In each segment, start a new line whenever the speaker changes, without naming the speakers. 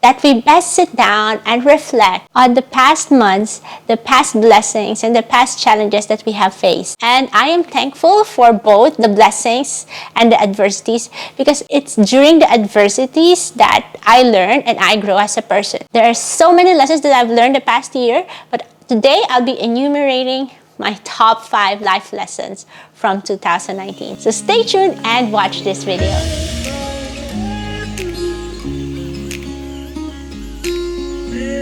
that we best sit down and reflect on the past months, the past blessings, and the past challenges that we have faced. And I am thankful for both the blessings and the adversities, because it's during the adversities that I learn and I grow as a person. There are so many lessons that I've learned the past year, but today I'll be enumerating my top 5 life lessons from 2019. So stay tuned and watch this video.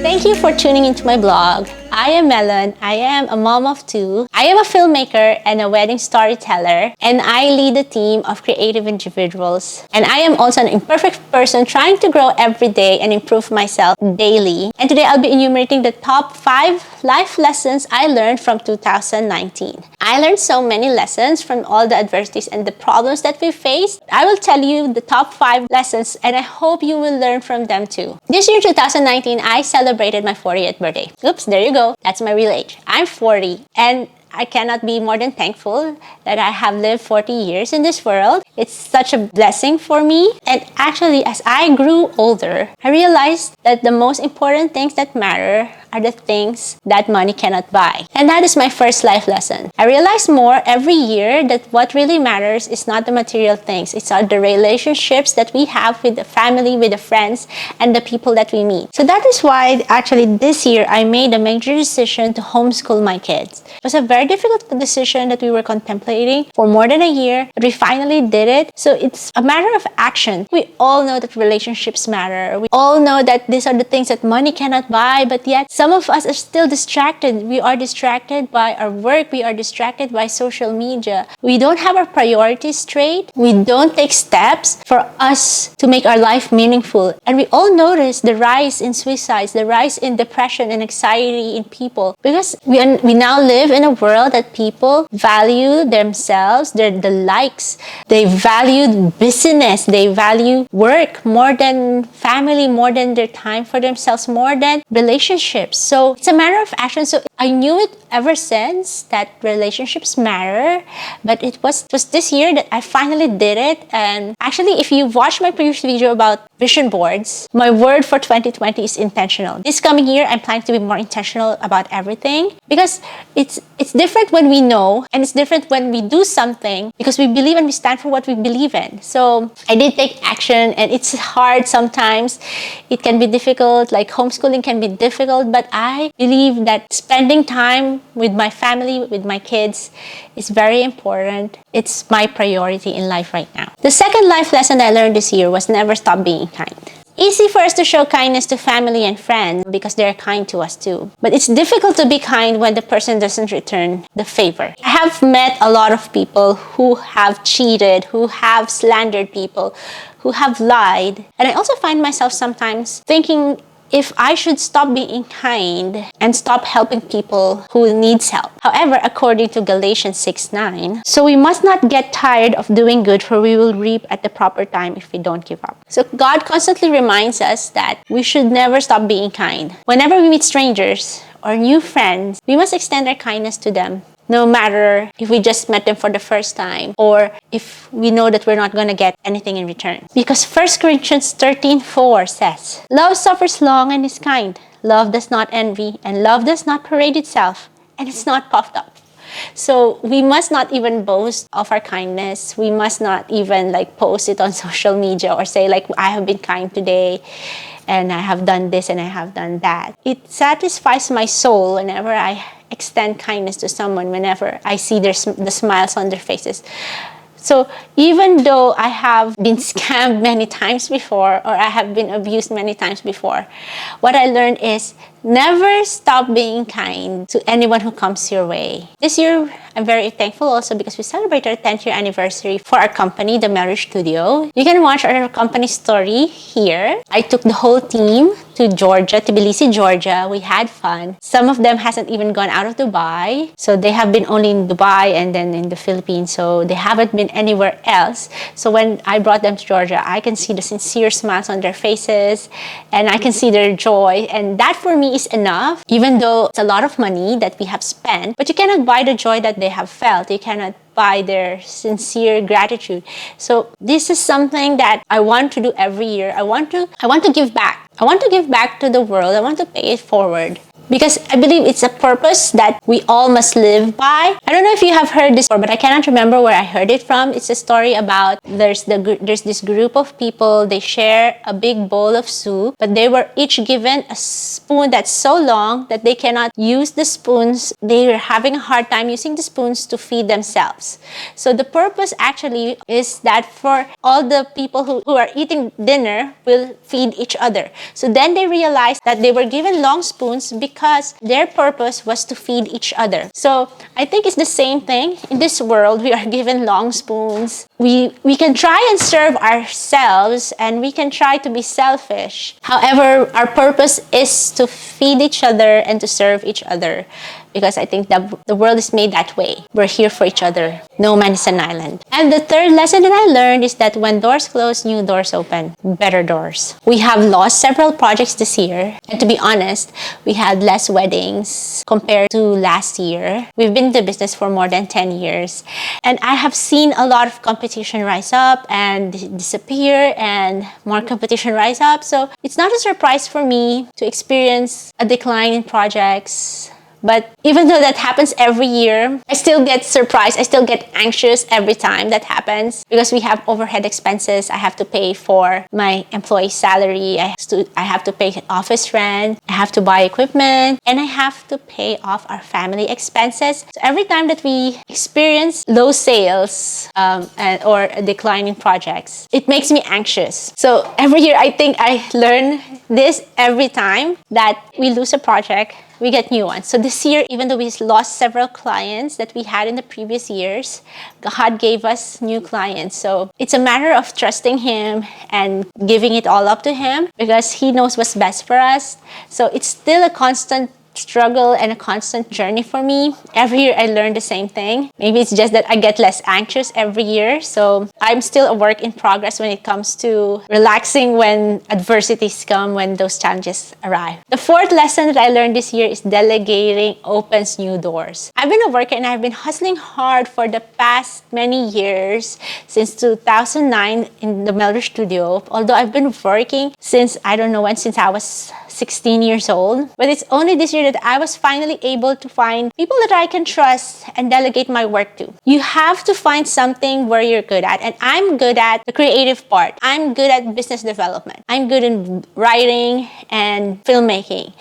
Thank you for tuning into my blog. I am Melon. I am a mom of 2. I am a filmmaker and a wedding storyteller, and I lead a team of creative individuals. And I am also an imperfect person trying to grow every day and improve myself daily. And today I'll be enumerating the top 5 life lessons I learned from 2019. I learned so many lessons from all the adversities and the problems that we faced. I will tell you the top 5 lessons, and I hope you will learn from them too. This year, 2019, I celebrated my 40th birthday. Oops, there you go. That's my real age. I'm 40, and I cannot be more than thankful that I have lived 40 years in this world. It's such a blessing for me. And actually, as I grew older, I realized that the most important things that matter are the things that money cannot buy. And that is my first life lesson. I realize more every year that what really matters is not the material things. It's the relationships that we have with the family, with the friends, and the people that we meet. So that is why actually this year I made a major decision to homeschool my kids. It was a very difficult decision that we were contemplating for more than a year, but we finally did it. So it's a matter of action. We all know that relationships matter. We all know that these are the things that money cannot buy, but yet some of us are still distracted. We are distracted by our work. We are distracted by social media. We don't have our priorities straight. We don't take steps for us to make our life meaningful. And we all notice the rise in suicides, the rise in depression and anxiety in people, because we now live in a world that people value themselves, the likes. They value business. They value work more than family, more than their time for themselves, more than relationships. So it's a matter of action. So I knew it ever since that relationships matter, but it was this year that I finally did it. And actually, if you watch my previous video about vision boards, my word for 2020 is intentional. This coming year, I'm planning to be more intentional about everything, because it's different when we know, and it's different when we do something because we believe and we stand for what we believe in. So I did take action, and it's hard sometimes. It can be difficult, like homeschooling can be difficult, but I believe that spending time with my family, with my kids, is very important. It's my priority in life right now. The second life lesson I learned this year was never stop being kind. Easy for us to show kindness to family and friends because they're kind to us too. But it's difficult to be kind when the person doesn't return the favor. I have met a lot of people who have cheated, who have slandered people, who have lied. And I also find myself sometimes thinking if I should stop being kind and stop helping people who needs help. However, according to Galatians 6:9, so we must not get tired of doing good, for we will reap at the proper time if we don't give up. So God constantly reminds us that we should never stop being kind. Whenever we meet strangers or new friends, we must extend our kindness to them, no matter if we just met them for the first time or if we know that we're not going to get anything in return. Because 1 Corinthians 13:4 says, love suffers long and is kind. Love does not envy, and love does not parade itself, and it's not puffed up. So we must not even boast of our kindness. We must not even post it on social media or say I have been kind today and I have done this and I have done that. It satisfies my soul whenever I extend kindness to someone, whenever I see the smiles on their faces. So even though I have been scammed many times before, or I have been abused many times before, what I learned is never stop being kind to anyone who comes your way. This year, I'm very thankful also because we celebrate our 10th year anniversary for our company, the Marriage Studio. You can watch our company story here. I took the whole team to Georgia, Tbilisi, Georgia. We had fun. Some of them hasn't even gone out of Dubai. So they have been only in Dubai and then in the Philippines. So they haven't been anywhere else. So when I brought them to Georgia, I can see the sincere smiles on their faces and I can see their joy. And that for me is enough, even though it's a lot of money that we have spent. But you cannot buy the joy that they have felt. You cannot by their sincere gratitude. So this is something that I want to do every year. I want to give back. I want to give back to the world. I want to pay it forward. Because I believe it's a purpose that we all must live by. I don't know if you have heard this before, but I cannot remember where I heard it from. It's a story about there's this group of people. They share a big bowl of soup, but they were each given a spoon that's so long that they cannot use the spoons. They are having a hard time using the spoons to feed themselves. So the purpose actually is that for all the people who are eating dinner will feed each other. So then they realized that they were given long spoons because their purpose was to feed each other. So I think it's the same thing. In this world, we are given long spoons. We can try and serve ourselves and we can try to be selfish. However, our purpose is to feed each other and to serve each other. Because I think that the world is made that way. We're here for each other. No man is an island. And the third lesson that I learned is that when doors close, new doors open. Better doors. We have lost several projects this year. And to be honest, we had less weddings compared to last year. We've been in the business for more than 10 years. And I have seen a lot of competition rise up and disappear and more competition rise up. So it's not a surprise for me to experience a decline in projects. But even though that happens every year, I still get surprised. I still get anxious every time that happens because we have overhead expenses. I have to pay for my employee's salary. I have to pay office rent. I have to buy equipment. And I have to pay off our family expenses. So every time that we experience low sales or a decline in projects, it makes me anxious. So every year, I think I learn this every time that we lose a project, we get new ones. So this year, even though we lost several clients that we had in the previous years, God gave us new clients. So it's a matter of trusting Him and giving it all up to Him because He knows what's best for us. So it's still a constant struggle and a constant journey for me. Every year I learn the same thing. Maybe it's just that I get less anxious every year. So I'm still a work in progress when it comes to relaxing when adversities come, when those challenges arrive. The fourth lesson that I learned this year is delegating opens new doors. I've been a worker and I've been hustling hard for the past many years, since 2009 in the Melrose studio. Although I've been working since, I don't know when, since I was 16 years old. But it's only this year that I was finally able to find people that I can trust and delegate my work to. You have to find something where you're good at. And I'm good at the creative part. I'm good at business development. I'm good in writing and filmmaking.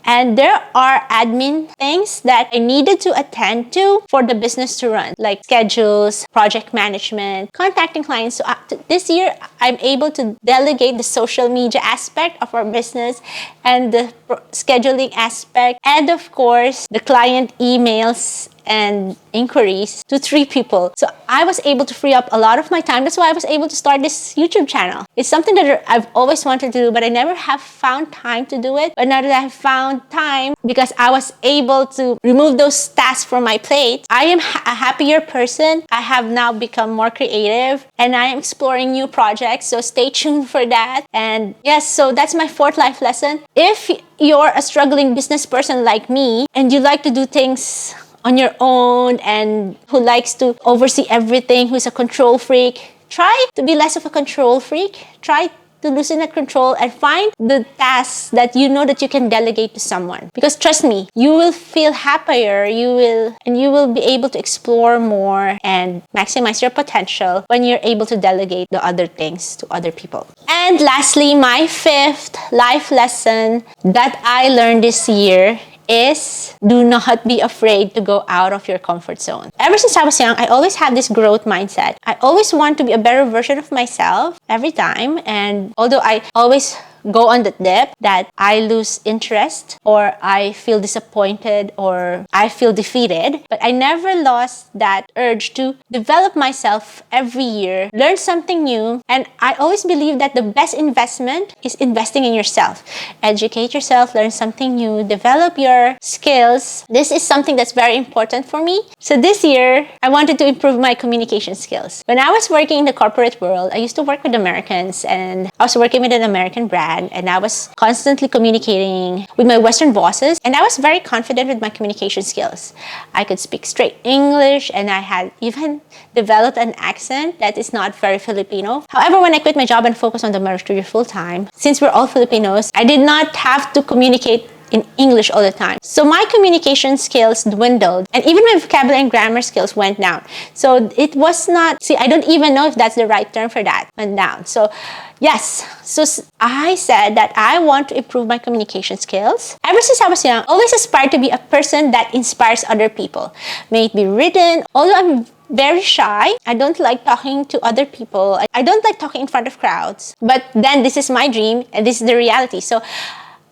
And there are admin things that I needed to attend to for the business to run, like schedules, project management, contacting clients. So this year, I'm able to delegate the social media aspect of our business and the scheduling aspect, and of course, the client emails and inquiries to 3 people. So I was able to free up a lot of my time. That's why I was able to start this YouTube channel. It's something that I've always wanted to do, but I never have found time to do it. But now that I have found time, because I was able to remove those tasks from my plate, I am a happier person. I have now become more creative and I am exploring new projects. So stay tuned for that. And yes, so that's my 4th life lesson. If you're a struggling business person like me and you like to do things on your own and who likes to oversee everything, who's a control freak, try to be less of a control freak. Try to loosen that control and find the tasks that you know that you can delegate to someone. Because trust me, you will feel happier, you will be able to explore more and maximize your potential when you're able to delegate the other things to other people. And lastly, my 5th life lesson that I learned this year is do not be afraid to go out of your comfort zone. Ever since I was young, I always had this growth mindset. I always want to be a better version of myself every time. And although I always go on the dip that I lose interest or I feel disappointed or I feel defeated, but I never lost that urge to develop myself every year, learn something new, and I always believe that the best investment is investing in yourself. Educate yourself, learn something new, develop your skills. This is something that's very important for me. So this year, I wanted to improve my communication skills. When I was working in the corporate world, I used to work with Americans and I was working with an American brand. Japan, and I was constantly communicating with my Western bosses, and I was very confident with my communication skills. I could speak straight English, and I had even developed an accent that is not very Filipino. However, when I quit my job and focused on the marriage career full-time, since we're all Filipinos, I did not have to communicate in English all the time. So my communication skills dwindled, and even my vocabulary and grammar skills went down. So it was not, see, I don't even know if that's the right term for that, went down. So yes, so I said that I want to improve my communication skills. Ever since I was young, I always aspired to be a person that inspires other people. May it be written, although I'm very shy. I don't like talking to other people. I don't like talking in front of crowds. But then this is my dream, and this is the reality. So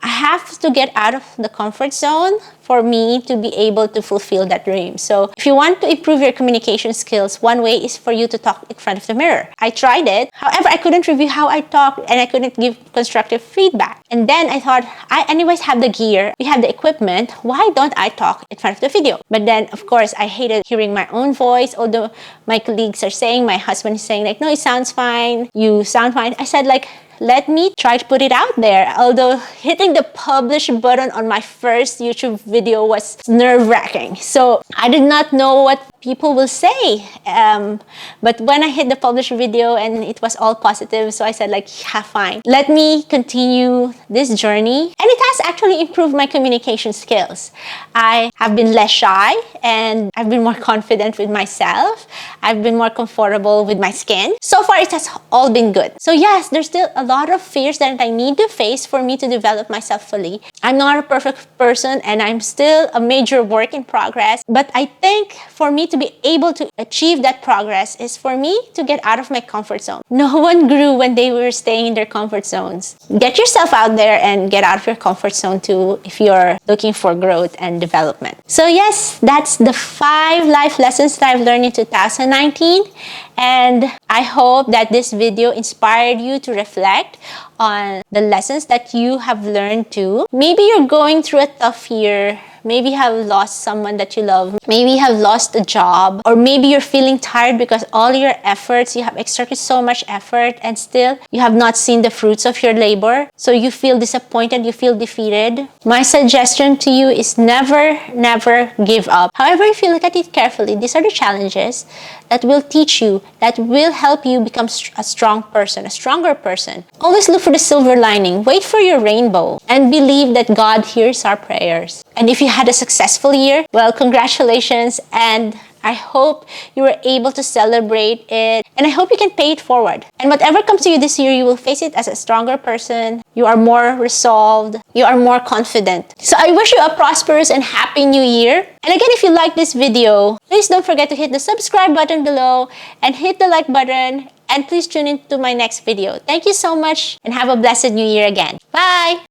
I have to get out of the comfort zone for me to be able to fulfill that dream. So if you want to improve your communication skills, one way is for you to talk in front of the mirror. I tried it. However, I couldn't review how I talked, and I couldn't give constructive feedback. And then I thought, I anyways have the gear, we have the equipment, why don't I talk in front of the video? But then, of course, I hated hearing my own voice, although my colleagues are saying, my husband is saying like, no, it sounds fine, you sound fine. I said like, let me try to put it out there. Although hitting the publish button on my first YouTube video was nerve-wracking. So I did not know what people will say. But when I hit the publish video and it was all positive, so I said like, yeah, fine. Let me continue this journey. And it has actually improved my communication skills. I have been less shy, and I've been more confident with myself. I've been more comfortable with my skin. So far, it has all been good. So yes, there's still a lot of fears that I need to face for me to develop myself fully. I'm not a perfect person, and I'm still a major work in progress. But I think for me to be able to achieve that progress is for me to get out of my comfort zone. No one grew when they were staying in their comfort zones. Get yourself out there and get out of your comfort zone too if you're looking for growth and development. So yes, that's the 5 life lessons that I've learned in 2019. And I hope that this video inspired you to reflect on the lessons that you have learned too. Maybe you're going through a tough year. Maybe you have lost someone that you love. Maybe you have lost a job. Or maybe you're feeling tired because all your efforts, you have exerted so much effort, and still you have not seen the fruits of your labor. So you feel disappointed, you feel defeated. My suggestion to you is never give up. However, if you look at it carefully, these are the challenges that will teach you, that will help you become a strong person, a stronger person. Always look for the silver lining. Wait for your rainbow, and believe that God hears our prayers. And if you had a successful year, well, congratulations, and I hope you were able to celebrate it, and I hope you can pay it forward. And whatever comes to you this year, you will face it as a stronger person. You are more resolved. You are more confident. So I wish you a prosperous and happy new year. And again, if you like this video, please don't forget to hit the subscribe button below and hit the like button. And please tune in to my next video. Thank you so much, and have a blessed new year again. Bye!